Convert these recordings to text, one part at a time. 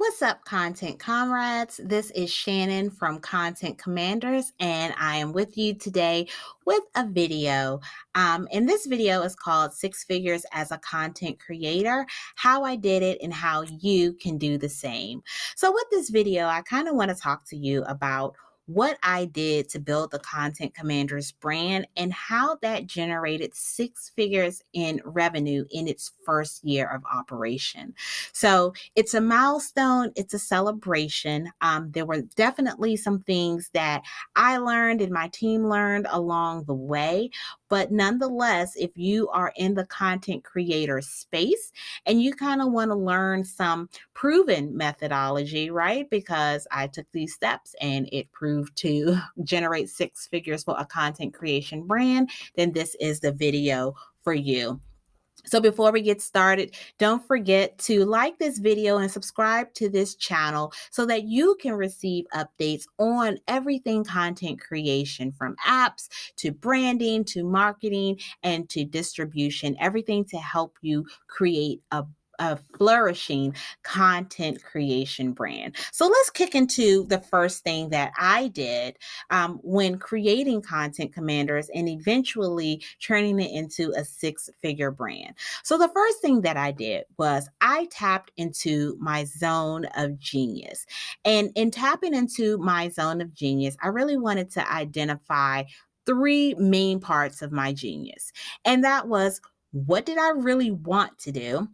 What's up, content comrades? This is Shannon from Content Commanders, and I am with you today with a video. And this video is called Six Figures as a Content Creator, How I Did It and How You Can Do the Same. So with this video, I kind of want to talk to you about what I did to build the Content Commanders brand and how that generated six figures in revenue in its first year of operation. So it's a milestone, it's a celebration. There were definitely some things that I learned and my team learned along the way. But nonetheless, if you are in the content creator space and you kind of want to learn some proven methodology, right? Because I took these steps and it proved to generate six figures for a content creation brand, then this is the video for you. So before we get started, don't forget to like this video and subscribe to this channel so that you can receive updates on everything content creation, from apps to branding to marketing and to distribution, everything to help you create a flourishing content creation brand. So let's kick into the first thing that I did when creating Content Commanders and eventually turning it into a six-figure brand. So the first thing that I did was I tapped into my zone of genius. And in tapping into my zone of genius, I really wanted to identify three main parts of my genius. And that was, what did I really want to do?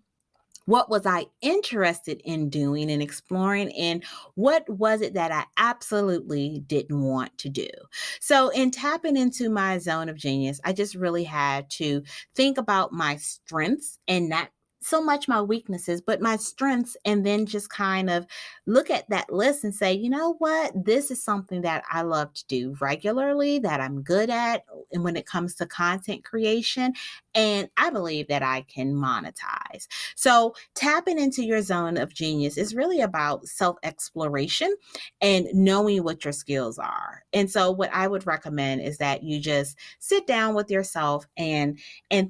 What was I interested in doing and exploring? And what was it that I absolutely didn't want to do? So, in tapping into my zone of genius, I just really had to think about my strengths and not so much my weaknesses, but my strengths, and then just kind of look at that list and say, you know what, this is something that I love to do regularly, that I'm good at, and when it comes to content creation, and I believe that I can monetize. So, tapping into your zone of genius is really about self exploration and knowing what your skills are. And so, what I would recommend is that you just sit down with yourself and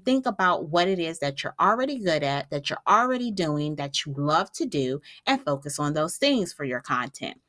think about what it is that you're already good at, that you're already doing, that you love to do, and focus on those things for your content.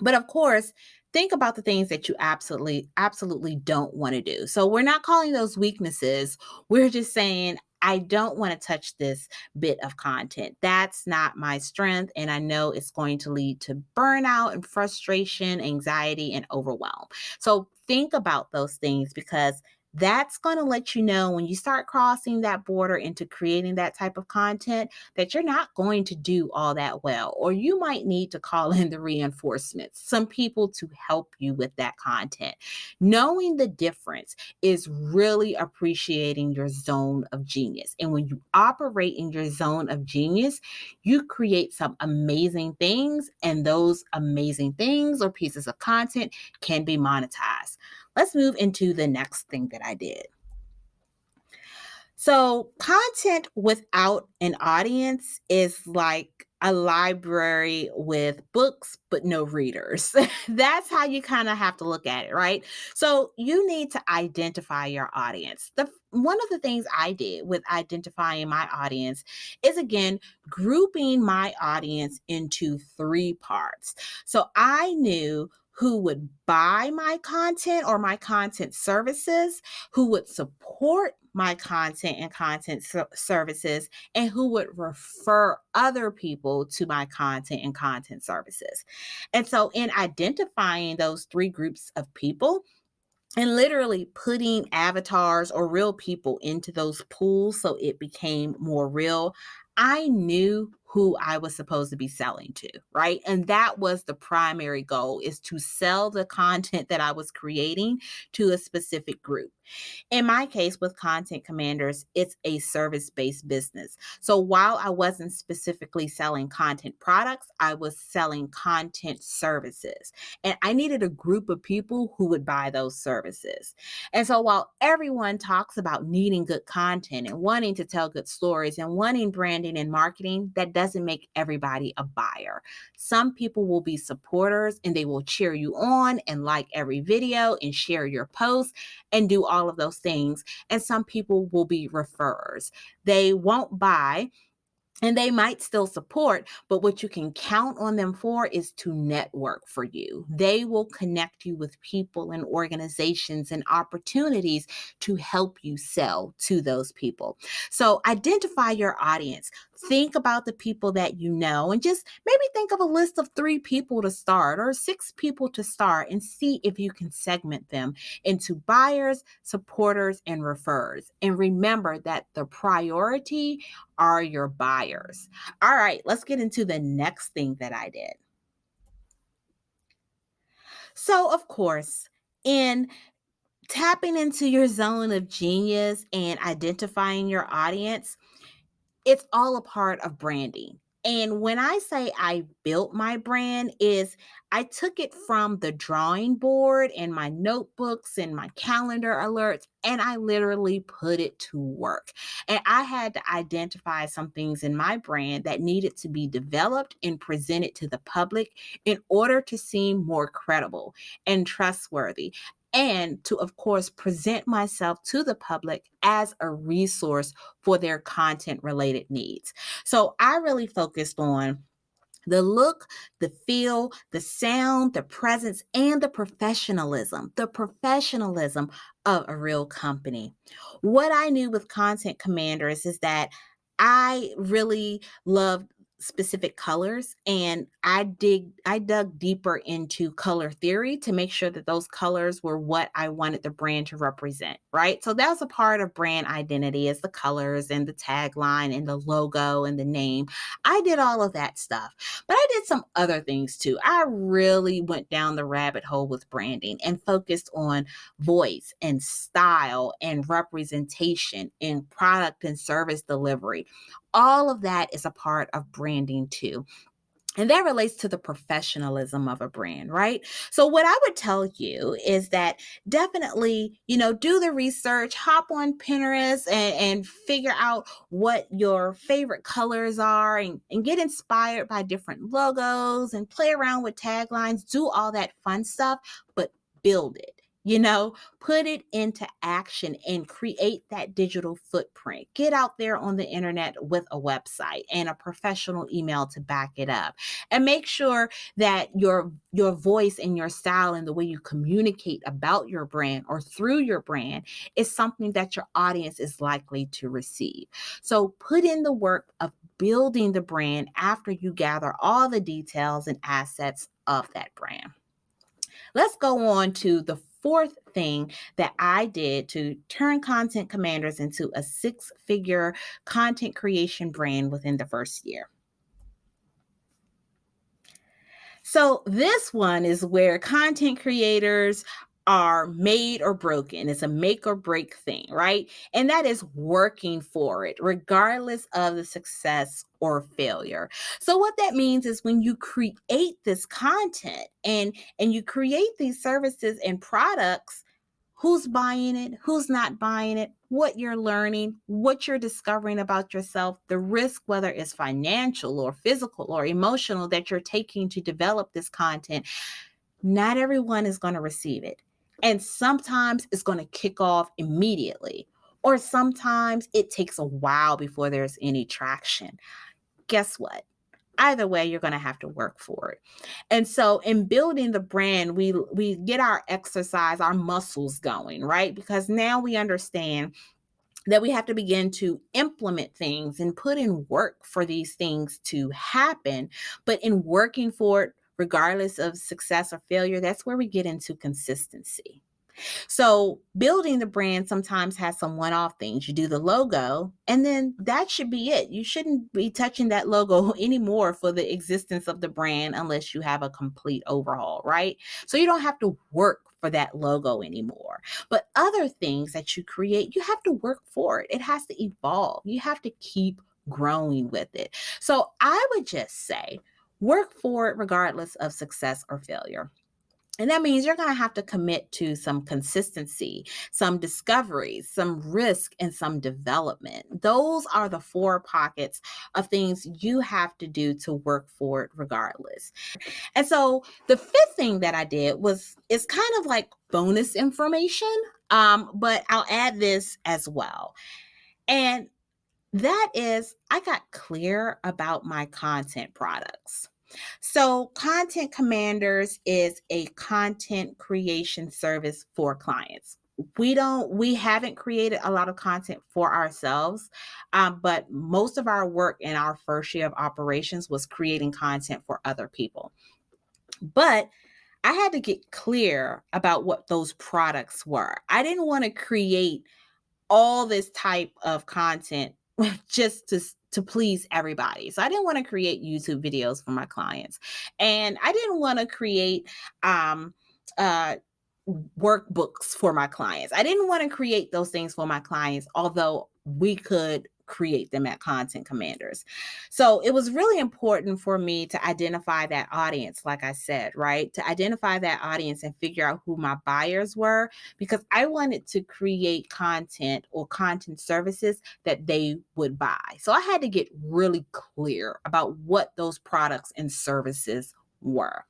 But of course, think about the things that you absolutely don't want to do. So we're not calling those weaknesses. We're just saying, I don't want to touch this bit of content. That's not my strength. And I know it's going to lead to burnout and frustration, anxiety, and overwhelm. So think about those things, because that's going to let you know when you start crossing that border into creating that type of content that you're not going to do all that well, or you might need to call in the reinforcements, some people to help you with that content. Knowing the difference is really appreciating your zone of genius. And when you operate in your zone of genius, you create some amazing things, and those amazing things or pieces of content can be monetized. Let's move into the next thing that I did. So, content without an audience is like a library with books, but no readers. That's how you kind of have to look at it, right? So, you need to identify your audience. One of the things I did with identifying my audience is, again, grouping my audience into three parts. So, I knew who would buy my content or my content services, who would support my content and content services, and who would refer other people to my content and content services. And so, in identifying those three groups of people, and literally putting avatars or real people into those pools so it became more real, I knew who I was supposed to be selling to, right? And that was the primary goal, is to sell the content that I was creating to a specific group. In my case with Content Commanders, it's a service-based business. So while I wasn't specifically selling content products, I was selling content services. And I needed a group of people who would buy those services. And so while everyone talks about needing good content and wanting to tell good stories and wanting branding and marketing, that doesn't make everybody a buyer. Some people will be supporters and they will cheer you on and like every video and share your posts and do all of those things. And some people will be referrers. They won't buy, And they might still support, but what you can count on them for is to network for you. They will connect you with people and organizations and opportunities to help you sell to those people. So identify your audience. Think about the people that you know and just maybe think of a list of 3 people to start or 6 people to start and see if you can segment them into buyers, supporters, and referrers. And remember that the priority are your buyers. All right, let's get into the next thing that I did. So, of course, in tapping into your zone of genius and identifying your audience, it's all a part of branding. And when I say I built my brand is I took it from the drawing board and my notebooks and my calendar alerts and I literally put it to work. And I had to identify some things in my brand that needed to be developed and presented to the public in order to seem more credible and trustworthy and to, of course, present myself to the public as a resource for their content related needs. So I really focused on the look, the feel, the sound, the presence, and the professionalism of a real company. What I knew with Content Commanders is that I really loved specific colors and I dug deeper into color theory to make sure that those colors were what I wanted the brand to represent, right? So that was a part of brand identity is the colors and the tagline and the logo and the name. I did all of that stuff. But I did some other things too. I really went down the rabbit hole with branding and focused on voice and style and representation and product and service delivery. All of that is a part of branding too. And that relates to the professionalism of a brand, right? So, what I would tell you is that definitely, do the research, hop on Pinterest and figure out what your favorite colors are and get inspired by different logos and play around with taglines, do all that fun stuff, but build it. Put it into action and create that digital footprint. Get out there on the internet with a website and a professional email to back it up. And make sure that your voice and your style and the way you communicate about your brand or through your brand is something that your audience is likely to receive. So put in the work of building the brand after you gather all the details and assets of that brand. Let's go on to the fourth thing that I did to turn Content Commanders into a 6-figure content creation brand within the first year. So this one is where content creators are made or broken. It's a make or break thing, right? And that is working for it, regardless of the success or failure. So what that means is when you create this content and you create these services and products, who's buying it, who's not buying it, what you're learning, what you're discovering about yourself, the risk, whether it's financial or physical or emotional, that you're taking to develop this content. Not everyone is going to receive it. And sometimes it's going to kick off immediately, or sometimes it takes a while before there's any traction. Guess what? Either way, you're going to have to work for it. And so in building the brand, we get our exercise, our muscles going, right? Because now we understand that we have to begin to implement things and put in work for these things to happen. But in working for it, regardless of success or failure, that's where we get into consistency. So building the brand sometimes has some one-off things. You do the logo, and then that should be it. You shouldn't be touching that logo anymore for the existence of the brand unless you have a complete overhaul, right? So you don't have to work for that logo anymore. But other things that you create, you have to work for it. It has to evolve. You have to keep growing with it. So I would just say, work for it regardless of success or failure. And that means you're going to have to commit to some consistency, some discoveries, some risk, and some development. Those are the 4 pockets of things you have to do to work for it regardless. And so the 5th thing that I did is kind of like bonus information, but I'll add this as well. And That is, I got clear about my content products. So, Content Commanders is a content creation service for clients. We haven't created a lot of content for ourselves, but most of our work in our first year of operations was creating content for other people. But I had to get clear about what those products were. I didn't want to create all this type of content just to please everybody. So I didn't want to create YouTube videos for my clients. And I didn't want to create um uh workbooks for my clients. I didn't want to create those things for my clients, although we could create them at Content Commanders. So it was really important for me to identify that audience, like I said, right? To identify that audience and figure out who my buyers were, because I wanted to create content or content services that they would buy. So I had to get really clear about what those products and services were.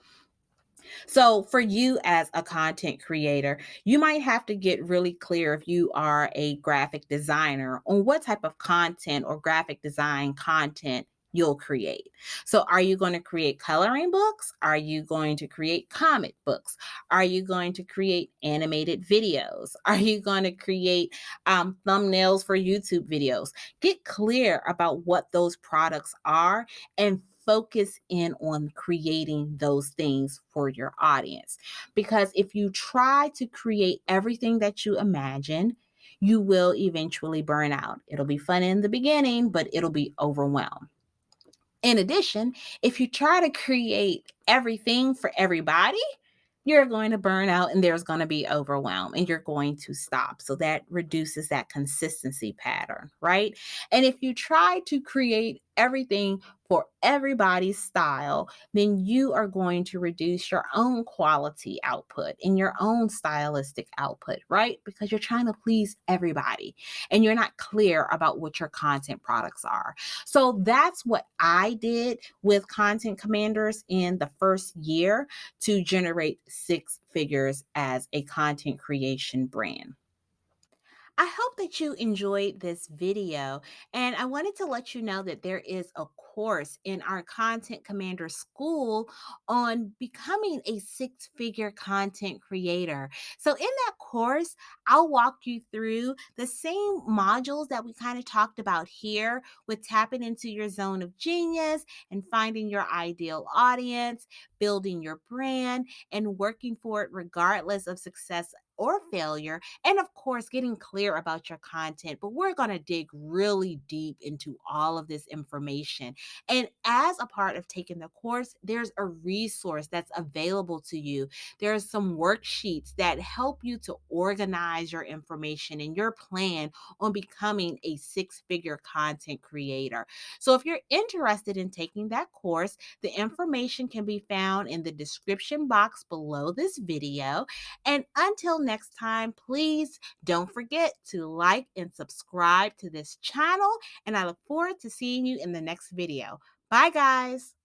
So, for you as a content creator, you might have to get really clear if you are a graphic designer on what type of content or graphic design content you'll create. So, are you going to create coloring books? Are you going to create comic books? Are you going to create animated videos? Are you going to create thumbnails for YouTube videos? Get clear about what those products are and focus in on creating those things for your audience. Because if you try to create everything that you imagine, you will eventually burn out. It'll be fun in the beginning, but it'll be overwhelmed. In addition, if you try to create everything for everybody, you're going to burn out and there's going to be overwhelm and you're going to stop. So that reduces that consistency pattern, right? And if you try to create everything for everybody's style, then you are going to reduce your own quality output and your own stylistic output, right? Because you're trying to please everybody and you're not clear about what your content products are. So that's what I did with Content Commanders in the first year to generate six figures as a content creation brand. I hope that you enjoyed this video, and I wanted to let you know that there is a course in our Content Commander School on becoming a six-figure content creator. So in that course, I'll walk you through the same modules that we kind of talked about here with tapping into your zone of genius and finding your ideal audience, building your brand, and working for it regardless of success or failure, and of course, getting clear about your content. But we're going to dig really deep into all of this information. And as a part of taking the course, there's a resource that's available to you. There's some worksheets that help you to organize your information and your plan on becoming a six-figure content creator. So if you're interested in taking that course, the information can be found in the description box below this video. And until next time, please don't forget to like and subscribe to this channel. And I look forward to seeing you in the next video. Bye, guys.